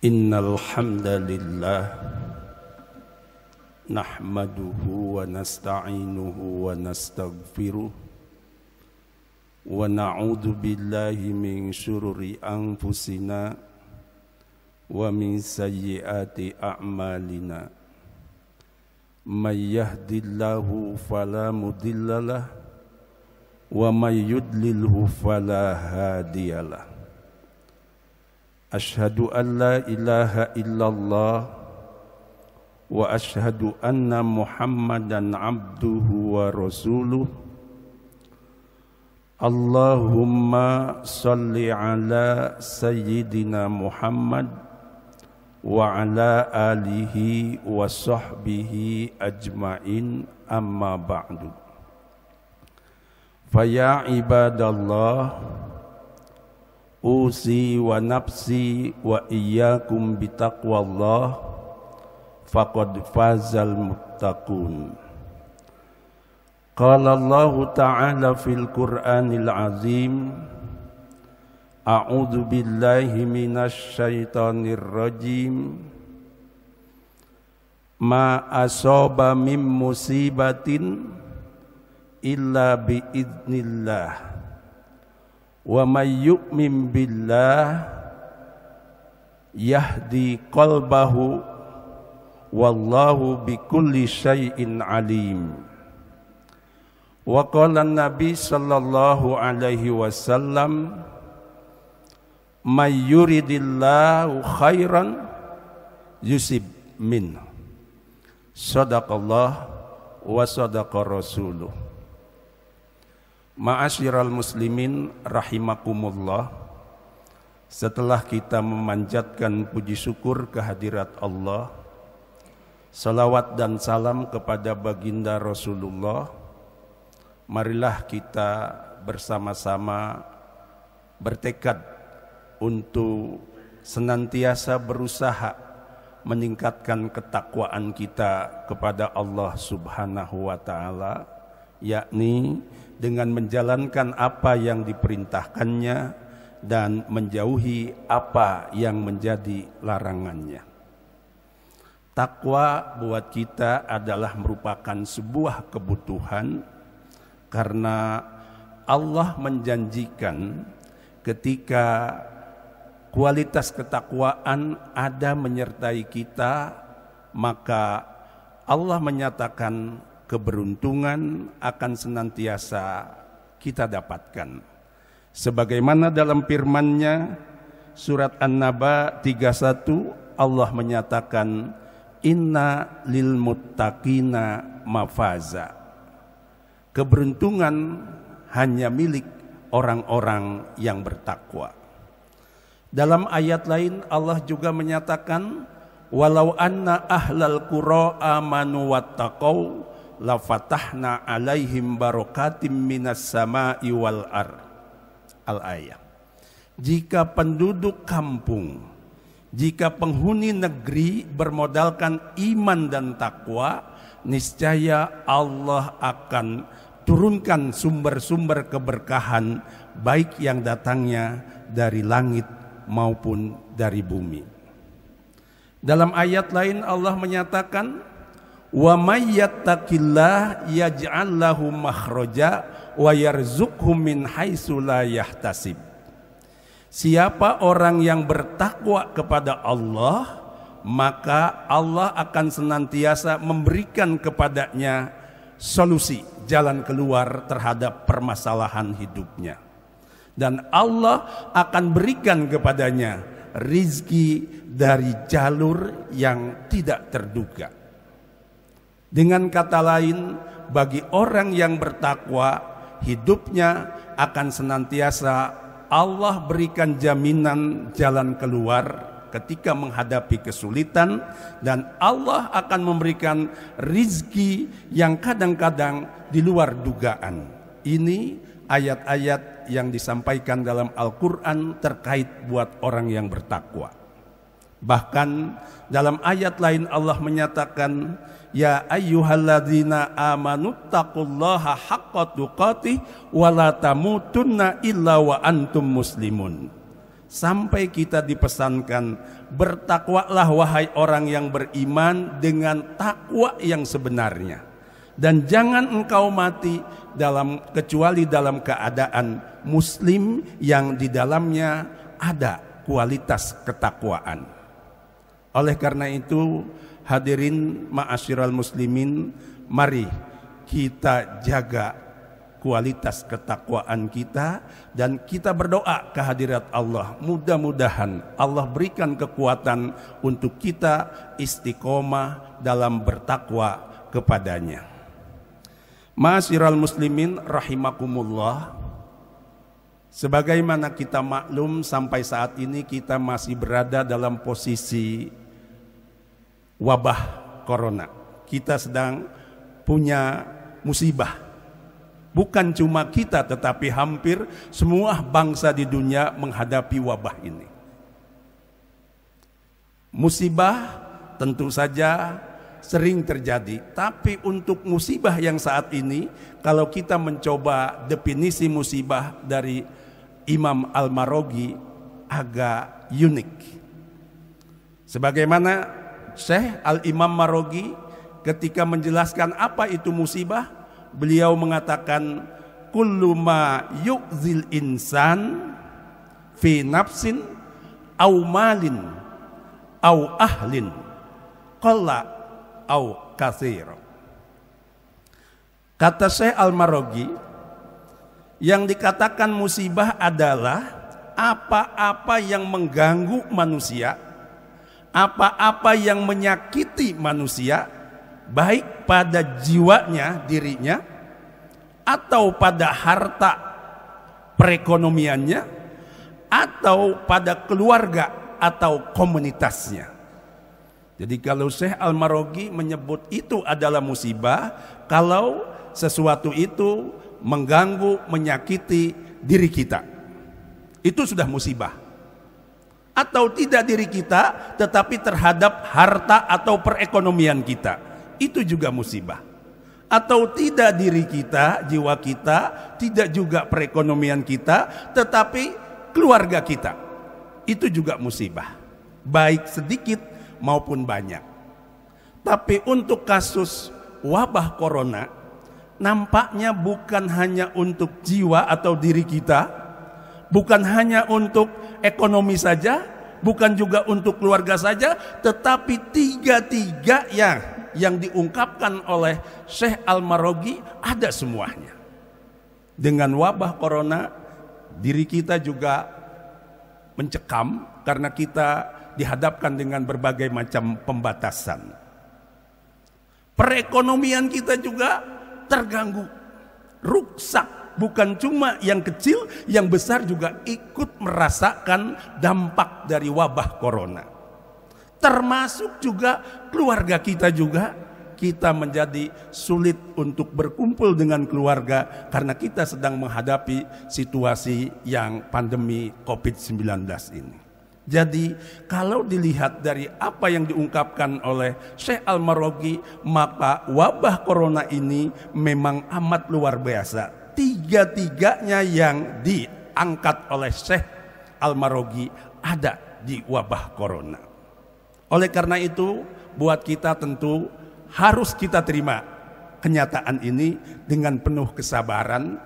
Innal hamdalillah nahmaduhu wa nasta'inuhu wa nastaghfiruh wa na'udzu billahi min syururi anfusina wa min sayyiati a'malina. May yahdihillahu fala mudhillalah wa may yudlilhu fala hadiyalah. Ashhadu an la ilaha illallah wa ashhadu anna Muhammadan abduhu wa rasuluh. Allahumma salli ala sayyidina Muhammad wa ala alihi wa sahbihi ajma'in, amma ba'du. Faya ibadallah, usi wa nafsi wa iyyakum bitaqwallah, faqad fazal muttaqun. Qala Allah ta'ala fil Qur'anil azim, a'udzu billahi minasy syaithanir rajim. Ma asaba min musibatin illa bi idznillah wa may yu'min billah yahdi qalbahu wallahu bikulli syai'in alim. Wa qala Nabi sallallahu alaihi wasallam, may yuridillahu khairan yusib min. Sadaqallah wa sadaqa rasuluh. Ma'asyiral muslimin rahimakumullah, setelah kita memanjatkan puji syukur kehadirat Allah, salawat dan salam kepada baginda Rasulullah, marilah kita bersama-sama bertekad untuk senantiasa berusaha meningkatkan ketakwaan kita kepada Allah Subhanahu wa ta'ala, yakni dengan menjalankan apa yang diperintahkannya dan menjauhi apa yang menjadi larangannya. Takwa buat kita adalah merupakan sebuah kebutuhan, karena Allah menjanjikan ketika kualitas ketakwaan ada menyertai kita, maka Allah menyatakan keberuntungan akan senantiasa kita dapatkan. Sebagaimana dalam firman-Nya surat An-Naba 31, Allah menyatakan inna lil muttaqina mafaza. Keberuntungan hanya milik orang-orang yang bertakwa. Dalam ayat lain Allah juga menyatakan walau anna ahlal qura amanu wattaqau la fatahna alaihim barakatim minas sama'i wal ar. Al-ayah. Jika penduduk kampung, jika penghuni negeri bermodalkan iman dan takwa, niscaya Allah akan turunkan sumber-sumber keberkahan, baik yang datangnya dari langit maupun dari bumi. Dalam ayat lain Allah menyatakan wa may yattaqillah yaj'al lahu makhraja wa yarzuqhu min haitsu la yahtasib. Siapa orang yang bertakwa kepada Allah, maka Allah akan senantiasa memberikan kepadanya solusi, jalan keluar terhadap permasalahan hidupnya. Dan Allah akan berikan kepadanya rizki dari jalur yang tidak terduga. Dengan kata lain, bagi orang yang bertakwa, hidupnya akan senantiasa Allah berikan jaminan jalan keluar ketika menghadapi kesulitan, dan Allah akan memberikan rizki yang kadang-kadang di luar dugaan. Ini ayat-ayat yang disampaikan dalam Al-Quran terkait buat orang yang bertakwa. Bahkan dalam ayat lain Allah menyatakan, ya ayyuhalladzina amanu taqullaha haqqa tuqatih wa la tamutunna illa wa antum muslimun. sampai kita dipesankan, bertakwalah wahai orang yang beriman dengan takwa yang sebenarnya, dan jangan engkau mati kecuali dalam keadaan muslim yang di dalamnya ada kualitas ketakwaan. Oleh karena itu, hadirin ma'asyiral muslimin, mari kita jaga kualitas ketakwaan kita dan kita berdoa kehadirat Allah. Mudah-mudahan Allah berikan kekuatan untuk kita istiqomah dalam bertakwa kepadanya. Ma'asyiral muslimin rahimakumullah, sebagaimana kita maklum sampai saat ini kita masih berada dalam posisi wabah corona. Kita sedang punya musibah. Bukan cuma kita, tetapi hampir semua bangsa di dunia menghadapi wabah ini. Musibah tentu saja sering terjadi, tapi untuk musibah yang saat ini, kalau kita mencoba definisi musibah dari Imam Al-Maraghi, agak unik. Sebagaimana Syekh Al-Imam Maraghi ketika menjelaskan apa itu musibah, beliau mengatakan, kullu ma yu'zil insan fi nafsin au malin au ahlin qalla au katsir. Kata Syekh Al-Maraghi, yang dikatakan musibah adalah apa-apa yang mengganggu manusia, apa-apa yang menyakiti manusia, baik pada jiwanya, dirinya, atau pada harta perekonomiannya, atau pada keluarga atau komunitasnya. Jadi kalau Syekh Al-Maraghi menyebut itu adalah musibah kalau sesuatu itu mengganggu, menyakiti diri kita, itu sudah musibah. Atau tidak diri kita, tetapi terhadap harta atau perekonomian kita, itu juga musibah. Atau tidak diri kita, jiwa kita, tidak juga perekonomian kita, tetapi keluarga kita, itu juga musibah, baik sedikit maupun banyak. Tapi untuk kasus wabah corona, nampaknya bukan hanya untuk jiwa atau diri kita, bukan hanya untuk ekonomi saja, bukan juga untuk keluarga saja, tetapi tiga-tiga yang diungkapkan oleh Syekh Al-Maraghi ada semuanya. Dengan wabah corona, diri kita juga mencekam karena kita dihadapkan dengan berbagai macam pembatasan. Perekonomian kita juga terganggu, rusak. Bukan cuma yang kecil, yang besar juga ikut merasakan dampak dari wabah corona. Termasuk juga keluarga kita juga, kita menjadi sulit untuk berkumpul dengan keluarga karena kita sedang menghadapi situasi yang pandemi COVID-19 ini. Jadi kalau dilihat dari apa yang diungkapkan oleh Syekh Al-Maraghi, maka wabah corona ini memang amat luar biasa. Tiga-tiganya yang diangkat oleh Syekh Al-Maraghi ada di wabah corona. Oleh karena itu, buat kita tentu harus kita terima kenyataan ini dengan penuh kesabaran.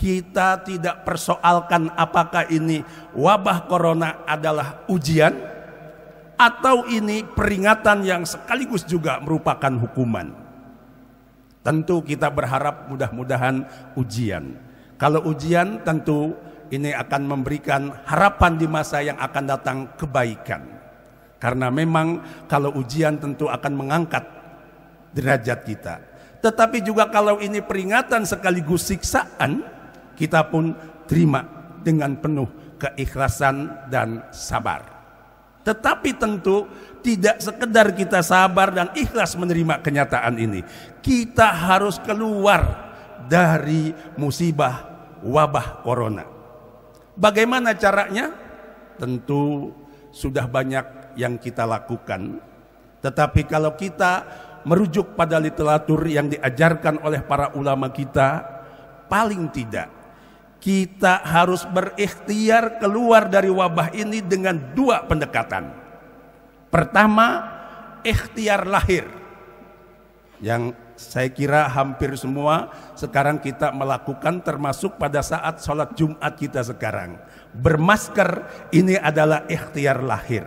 Kita tidak persoalkan apakah ini wabah corona adalah ujian atau ini peringatan yang sekaligus juga merupakan hukuman. Tentu kita berharap mudah-mudahan ujian. Kalau ujian tentu ini akan memberikan harapan di masa yang akan datang kebaikan. Karena memang kalau ujian tentu akan mengangkat derajat kita. Tetapi juga kalau ini peringatan sekaligus siksaan, kita pun terima dengan penuh keikhlasan dan sabar. Tetapi tentu tidak sekedar kita sabar dan ikhlas menerima kenyataan ini. Kita harus keluar dari musibah wabah corona. Bagaimana caranya? Tentu sudah banyak yang kita lakukan. Tetapi kalau kita merujuk pada literatur yang diajarkan oleh para ulama kita, paling tidak Kita harus berikhtiar keluar dari wabah ini dengan dua pendekatan. Pertama, ikhtiar lahir, yang saya kira hampir semua sekarang kita melakukan, termasuk pada saat sholat Jumat kita sekarang. Bermasker ini adalah ikhtiar lahir.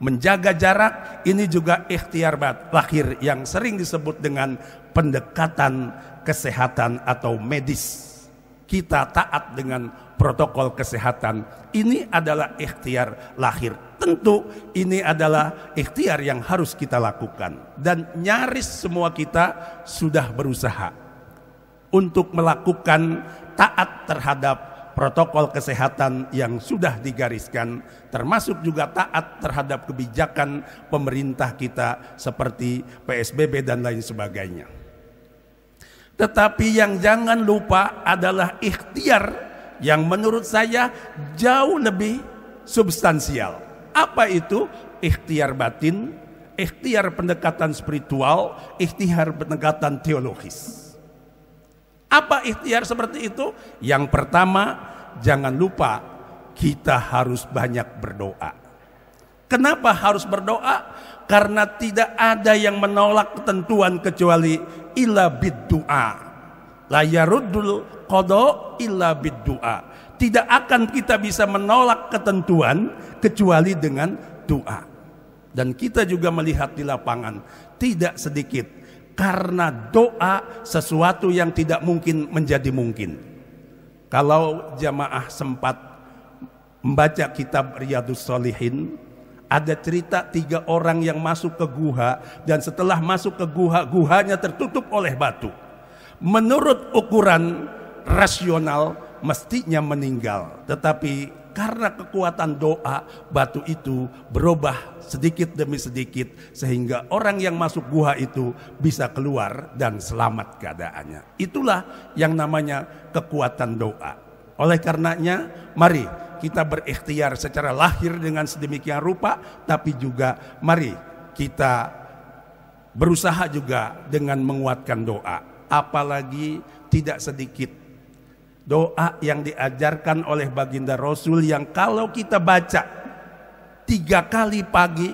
Menjaga jarak ini juga ikhtiar lahir yang sering disebut dengan pendekatan kesehatan atau medis. Kita taat dengan protokol kesehatan. Ini adalah ikhtiar lahir. Tentu ini adalah ikhtiar yang harus kita lakukan. Dan nyaris semua kita sudah berusaha untuk melakukan taat terhadap protokol kesehatan yang sudah digariskan, termasuk juga taat terhadap kebijakan pemerintah kita seperti PSBB dan lain sebagainya. Tetapi yang jangan lupa adalah ikhtiar yang menurut saya jauh lebih substansial. Apa itu? Ikhtiar batin, ikhtiar pendekatan spiritual, ikhtiar pendekatan teologis. Apa ikhtiar seperti itu? Yang pertama, jangan lupa kita harus banyak berdoa. Kenapa harus berdoa? Karena tidak ada yang menolak ketentuan kecuali illa bid-du'a. La yaruddul qada illa bid-du'a. Tidak akan kita bisa menolak ketentuan kecuali dengan doa. Dan kita juga melihat di lapangan tidak sedikit, karena doa sesuatu yang tidak mungkin menjadi mungkin. Kalau jamaah sempat membaca kitab Riyadhus Shalihin, ada cerita 3 orang yang masuk ke guha, dan setelah masuk ke guha, guhanya tertutup oleh batu. Menurut ukuran rasional mestinya meninggal, tetapi karena kekuatan doa, batu itu berubah sedikit demi sedikit sehingga orang yang masuk guha itu bisa keluar dan selamat keadaannya. Itulah yang namanya kekuatan doa. Oleh karenanya, mari kita berikhtiar secara lahir dengan sedemikian rupa, tapi juga mari kita berusaha juga dengan menguatkan doa. Apalagi tidak sedikit doa yang diajarkan oleh baginda Rasul yang kalau kita baca 3 kali pagi,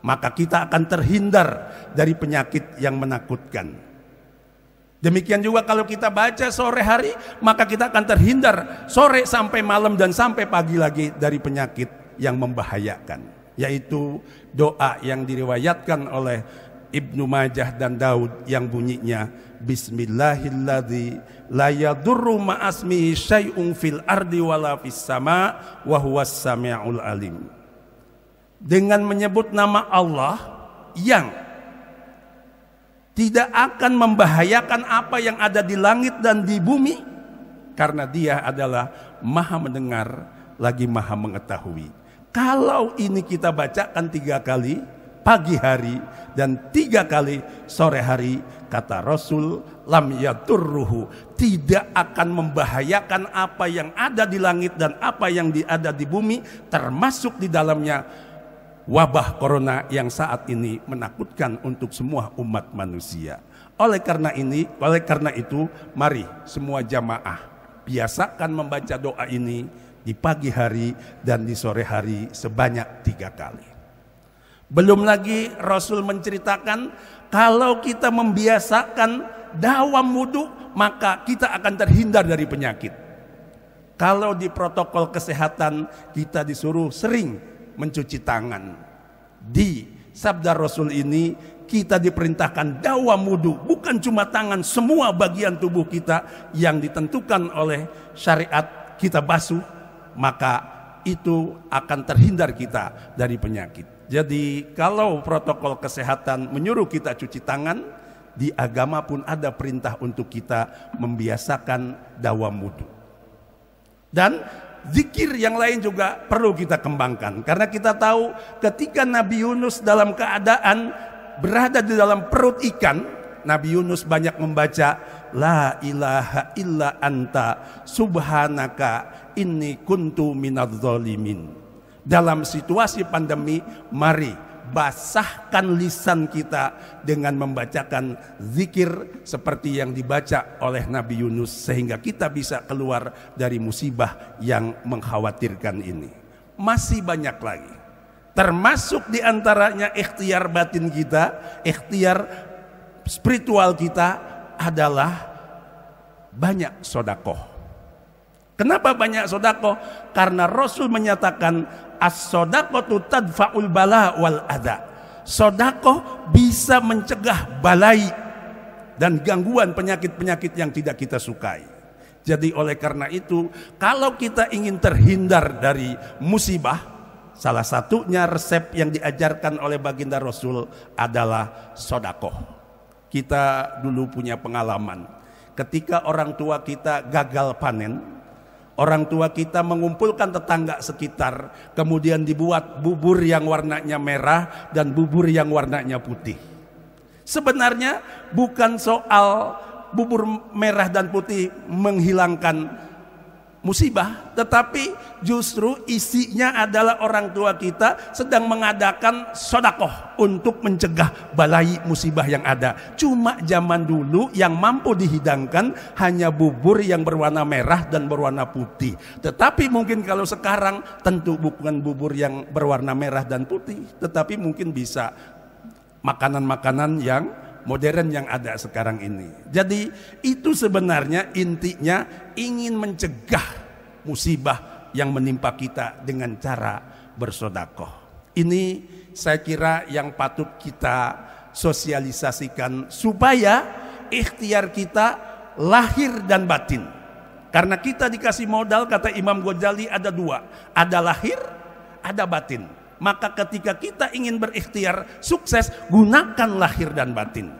maka kita akan terhindar dari penyakit yang menakutkan. Demikian juga kalau kita baca sore hari, maka kita akan terhindar sore sampai malam dan sampai pagi lagi dari penyakit yang membahayakan. Yaitu doa yang diriwayatkan oleh Ibnu Majah dan Daud yang bunyinya Bismillahilladzi la yadurru ma'asmihi syai'un fil ardi wala fis sama wa huwas sami'ul alim. Dengan menyebut nama Allah yang tidak akan membahayakan apa yang ada di langit dan di bumi, karena Dia adalah Maha mendengar lagi Maha mengetahui. Kalau ini kita bacakan 3 kali pagi hari dan 3 kali sore hari, kata Rasul, lam yaturruhu, tidak akan membahayakan apa yang ada di langit dan apa yang ada di bumi, termasuk di dalamnya wabah corona yang saat ini menakutkan untuk semua umat manusia. Oleh karena itu, mari semua jamaah biasakan membaca doa ini di pagi hari dan di sore hari sebanyak 3 kali. Belum lagi Rasul menceritakan kalau kita membiasakan dawam wudu, maka kita akan terhindar dari penyakit. Kalau di protokol kesehatan kita disuruh sering mencuci tangan, di sabda Rasul ini kita diperintahkan dawam wudu, bukan cuma tangan, semua bagian tubuh kita yang ditentukan oleh syariat kita basuh, maka itu akan terhindar kita dari penyakit. Jadi kalau protokol kesehatan menyuruh kita cuci tangan, di agama pun ada perintah untuk kita membiasakan dawam wudu. Dan zikir yang lain juga perlu kita kembangkan, karena kita tahu ketika Nabi Yunus dalam keadaan berada di dalam perut ikan, Nabi Yunus banyak membaca la ilaha illa anta subhanaka inni kuntu minadz zalimin. Dalam situasi pandemi, mari basahkan lisan kita dengan membacakan zikir seperti yang dibaca oleh Nabi Yunus, sehingga kita bisa keluar dari musibah yang mengkhawatirkan ini. Masih banyak lagi, termasuk diantaranya ikhtiar batin kita, ikhtiar spiritual kita adalah banyak sodakoh. Kenapa banyak sodakoh? Karena Rasul menyatakan as-sodaqatu tadfa'ul bala wal adha. Sodakoh bisa mencegah balai dan gangguan penyakit-penyakit yang tidak kita sukai. Jadi oleh karena itu, kalau kita ingin terhindar dari musibah, salah satunya resep yang diajarkan oleh baginda Rasul adalah sodakoh. Kita dulu punya pengalaman ketika orang tua kita gagal panen. Orang tua kita mengumpulkan tetangga sekitar, kemudian dibuat bubur yang warnanya merah dan bubur yang warnanya putih. Sebenarnya bukan soal bubur merah dan putih menghilangkan musibah, tetapi justru isinya adalah orang tua kita sedang mengadakan sodakoh untuk mencegah balai musibah yang ada. Cuma zaman dulu yang mampu dihidangkan hanya bubur yang berwarna merah dan berwarna putih. Tetapi mungkin kalau sekarang tentu bukan bubur yang berwarna merah dan putih, tetapi mungkin bisa makanan-makanan yang modern yang ada sekarang ini. Jadi itu sebenarnya intinya ingin mencegah musibah yang menimpa kita dengan cara bersodakoh. Ini saya kira yang patut kita sosialisasikan supaya ikhtiar kita lahir dan batin. Karena kita dikasih modal, kata Imam Ghazali, ada dua, ada lahir, ada batin. Maka ketika kita ingin berikhtiar sukses, gunakan lahir dan batin.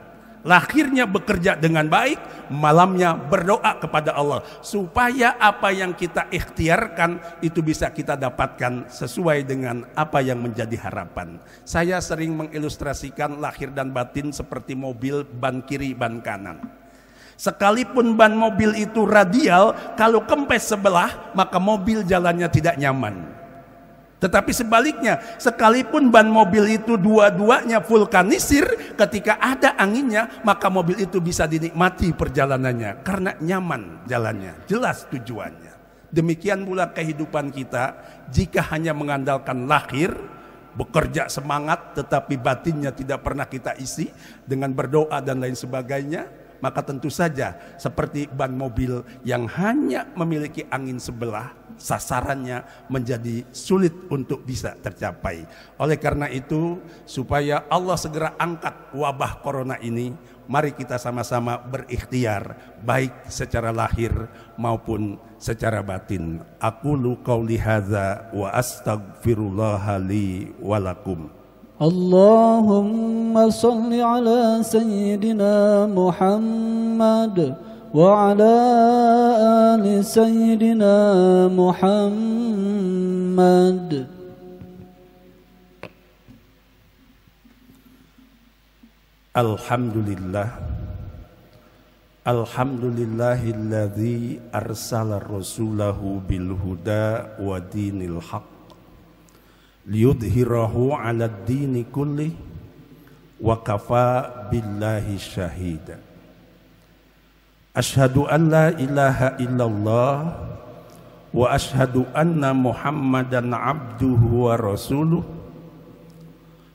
Lahirnya bekerja dengan baik, malamnya berdoa kepada Allah supaya apa yang kita ikhtiarkan itu bisa kita dapatkan sesuai dengan apa yang menjadi harapan. Saya sering mengilustrasikan lahir dan batin seperti mobil, ban kiri, ban kanan. Sekalipun ban mobil itu radial, kalau kempes sebelah maka mobil jalannya tidak nyaman. Tetapi sebaliknya, sekalipun ban mobil itu dua-duanya vulkanisir, ketika ada anginnya maka mobil itu bisa dinikmati perjalanannya karena nyaman jalannya, jelas tujuannya. Demikian pula kehidupan kita, jika hanya mengandalkan lahir, bekerja semangat tetapi batinnya tidak pernah kita isi dengan berdoa dan lain sebagainya, maka tentu saja seperti ban mobil yang hanya memiliki angin sebelah, sasarannya menjadi sulit untuk bisa tercapai. Oleh karena itu, supaya Allah segera angkat wabah corona ini, mari kita sama-sama berikhtiar baik secara lahir maupun secara batin. Aqulu qauli hadza wa astaghfirullah li wa lakum. Allahumma salli ala sayyidina Muhammad wa ala ali sayyidina Muhammad. Alhamdulillah, alhamdulillahilladzi arsala rasulahu bil huda wa dinil haqq liyudhhirahu 'alad dini kulli wa kafa billahi syahida. Asyhadu an la ilaha illallah wa asyhadu anna Muhammadan abduhu wa rasuluh.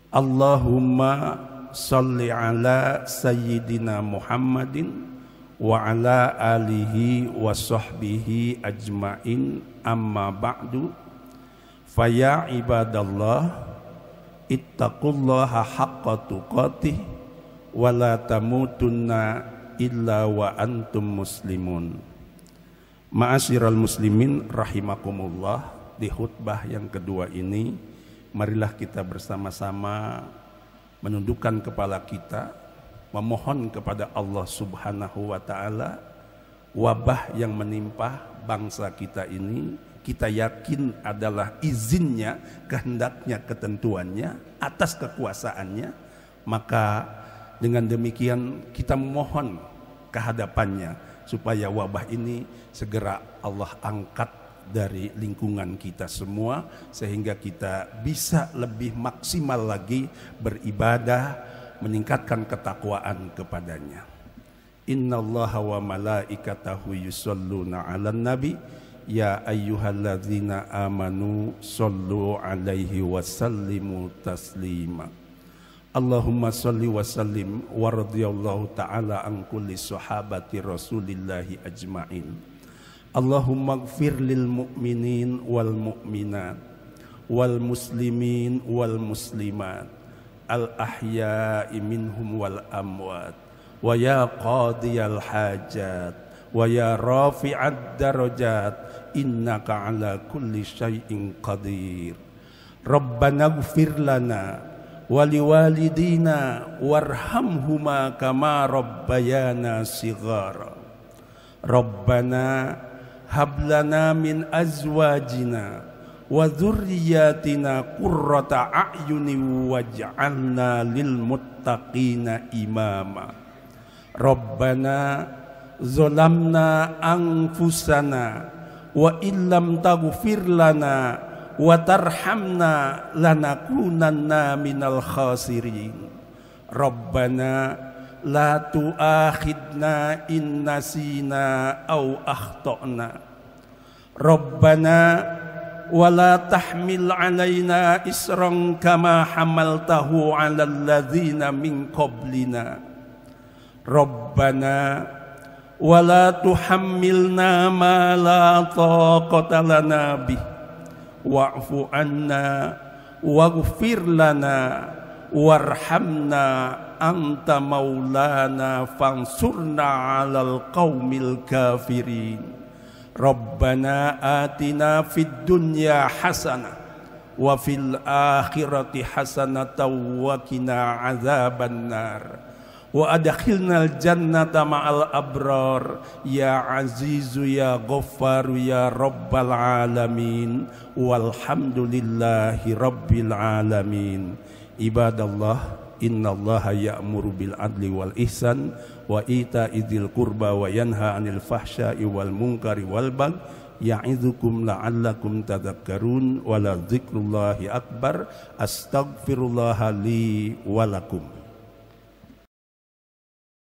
Allahumma salli ala sayyidina Muhammadin wa ala alihi wa sahbihi ajmain, amma ba'du. Faya ibadallah, ittaqullaha haqqa tuqatih wa la tamutunna illa wa antum muslimun. Ma'asyiral muslimin rahimakumullah, di khutbah yang kedua ini marilah kita bersama-sama menundukkan kepala kita, memohon kepada Allah Subhanahu wa taala wabah yang menimpa bangsa kita ini. Kita yakin adalah izinnya, kehendaknya, ketentuannya, atas kekuasaannya. Maka dengan demikian kita memohon kehadapannya supaya wabah ini segera Allah angkat dari lingkungan kita semua, sehingga kita bisa lebih maksimal lagi beribadah, meningkatkan ketakwaan kepadanya. Innallaha wa malaikatahu yusholluna 'alan nabi ya ayyuhalladzina amanu shollu 'alaihi wa sallimu taslima. Allahumma sholli wa sallim wa radhiyallahu ta'ala an kulli sahabati rasulillahi ajma'in. Allahumma ighfir lil mu'minin wal mu'minat wal muslimin wal muslimat al ahya'i minhum wal amwat wa ya qadiyal hajat wa ya rafi'ad darajat innaka ala kulli syai'in qadir. Rabbana ighfir lana wa liwalidina warhamhuma kama rabbayana shighara. Rabbana hablana min azwajina wa dzurriyyatina qurrata a'yunin waj'alna lil muttaqina imama. Rabbana zalamna anfusana wa illam taghfir lana wa tarhamna lanakunanna minal khasirin. Rabbana la tu'akhidna in nasina aw akhtana. Rabbana wa la tahmil 'alaina isran kama hamaltahu 'alal ladzina min qablina. Rabbana wa la tuhammilna ma la taqata lana bih wa'fu 'anna waghfir lana warhamna anta maulana fansurna 'alal qaumil kafirin. Rabbana atina fid dunya hasanah wa fil akhirati hasanatan wa qina adzabannar wa adkhilnal jannata ma'al abrar ya azizu ya ghaffaru ya rabbal alamin walhamdulillahi rabbil alamin. Ibadallah, innallaha ya'muru bil adli wal ihsan wa ita'i dzil qurba wa yanha 'anil fahsya'i wal munkari wal baghi ya'idzukum la'allakum tadhakkarun wa la dzikrullahi akbar. Astaghfirullaha li wa lakum.